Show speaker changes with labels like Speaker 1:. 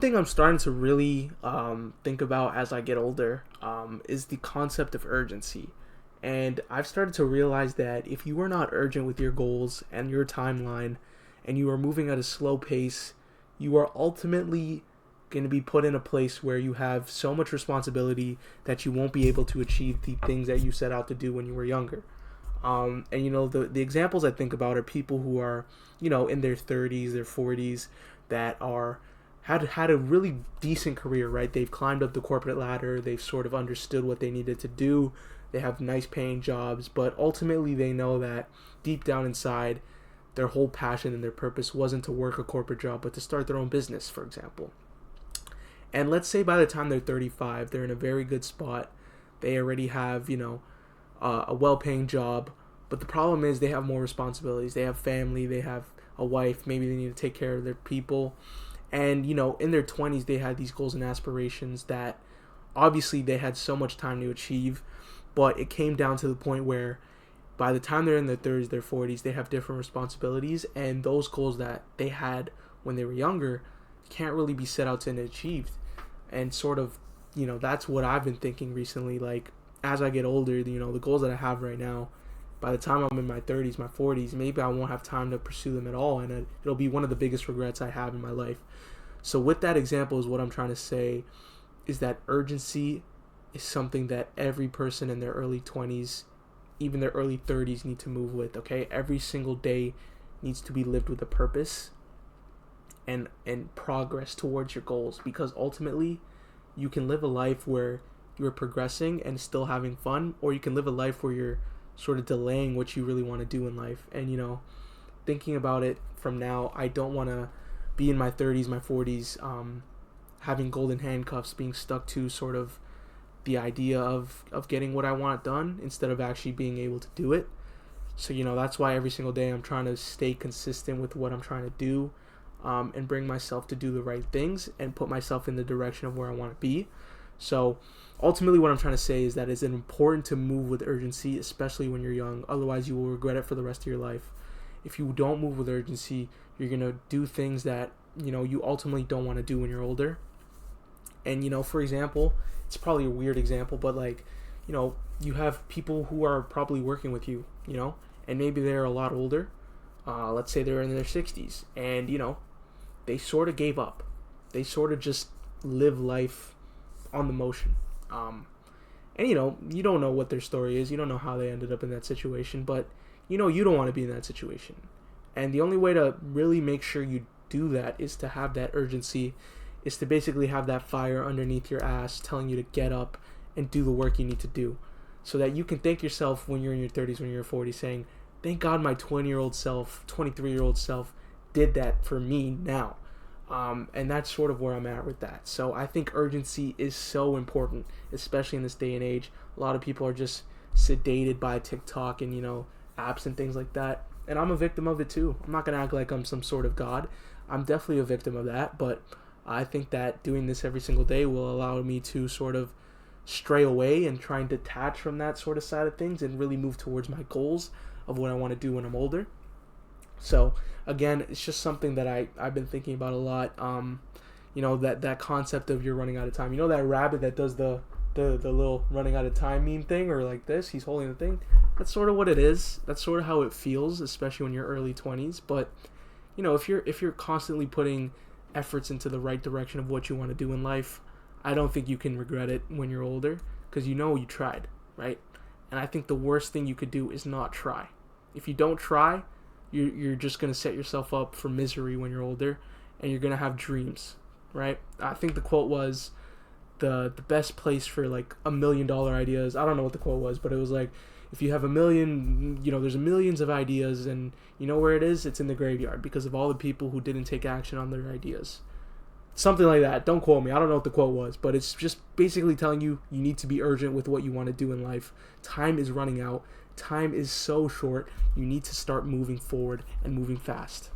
Speaker 1: Thing I'm starting to really think about as I get older is the concept of urgency. And I've started to realize that if you are not urgent with your goals and your timeline, and you are moving at a slow pace, you are ultimately going to be put in a place where you have so much responsibility that you won't be able to achieve the things that you set out to do when you were younger. And the examples I think about are people who are in their 30s, their 40s, that are had a really decent career, right? They've climbed up the corporate ladder, they've sort of understood what they needed to do, they have nice paying jobs, but ultimately they know that deep down inside, their whole passion and their purpose wasn't to work a corporate job, but to start their own business, for example. And let's say by the time they're 35, they're in a very good spot. They already have, a well paying job. But the problem is they have more responsibilities. They have family, they have a wife, maybe they need to take care of their people. And, in their 20s, they had these goals and aspirations that obviously they had so much time to achieve. But it came down to the point where by the time they're in their 30s, their 40s, they have different responsibilities. And those goals that they had when they were younger can't really be set out to and achieved. And sort of, that's what I've been thinking recently. Like, as I get older, the goals that I have right now, by the time I'm in my 30s, my 40s, maybe I won't have time to pursue them at all, and it'll be one of the biggest regrets I have in my life. So with that example is what I'm trying to say is that urgency is something that every person in their early 20s, even their early 30s need to move with, okay? Every single day needs to be lived with a purpose and progress towards your goals, because ultimately you can live a life where you're progressing and still having fun, or you can live a life where you're sort of delaying what you really want to do in life. And thinking about it from now, I don't want to be in my 30s, my 40s, having golden handcuffs, being stuck to sort of the idea of getting what I want done instead of actually being able to do it. So that's why every single day I'm trying to stay consistent with what I'm trying to do, and bring myself to do the right things and put myself in the direction of where I want to be. So ultimately what I'm trying to say is that it's important to move with urgency, especially when you're young. Otherwise you will regret it for the rest of your life. If you don't move with urgency, you're going to do things that you ultimately don't want to do when you're older. And for example, it's probably a weird example, but like, you have people who are probably working with you, and maybe they're a lot older. Let's say they're in their 60s, and they sort of gave up. They sort of just live life on the motion. And you don't know what their story is. You don't know how they ended up in that situation, but you don't want to be in that situation. And the only way to really make sure you do that is to have that urgency, is to basically have that fire underneath your ass telling you to get up and do the work you need to do, so that you can thank yourself when you're in your 30s, when you're 40s, saying, thank God my 20-year-old self, 23-year-old self did that for me now. And that's sort of where I'm at with that. So I think urgency is so important, especially in this day and age. A lot of people are just sedated by TikTok and, apps and things like that. And I'm a victim of it too. I'm not going to act like I'm some sort of god. I'm definitely a victim of that. But I think that doing this every single day will allow me to sort of stray away and try and detach from that sort of side of things and really move towards my goals of what I want to do when I'm older. So again, it's just something that I've been thinking about a lot. That concept of you're running out of time. That rabbit that does the little running out of time meme thing, or like this, he's holding the thing. That's sort of what it is. That's sort of how it feels, especially when you're early 20s. But if you're constantly putting efforts into the right direction of what you want to do in life, I don't think you can regret it when you're older, because you tried, right? And I think the worst thing you could do is not try. If you don't try, you're just going to set yourself up for misery when you're older, and you're going to have dreams, right? I think the quote was the best place for like $1 million ideas. I don't know what the quote was, but it was like, if you have a million, there's millions of ideas, and where it is? It's in the graveyard, because of all the people who didn't take action on their ideas. Something like that. Don't quote me. I don't know what the quote was, but it's just basically telling you need to be urgent with what you want to do in life. Time is running out. Time is so short. You need to start moving forward and moving fast.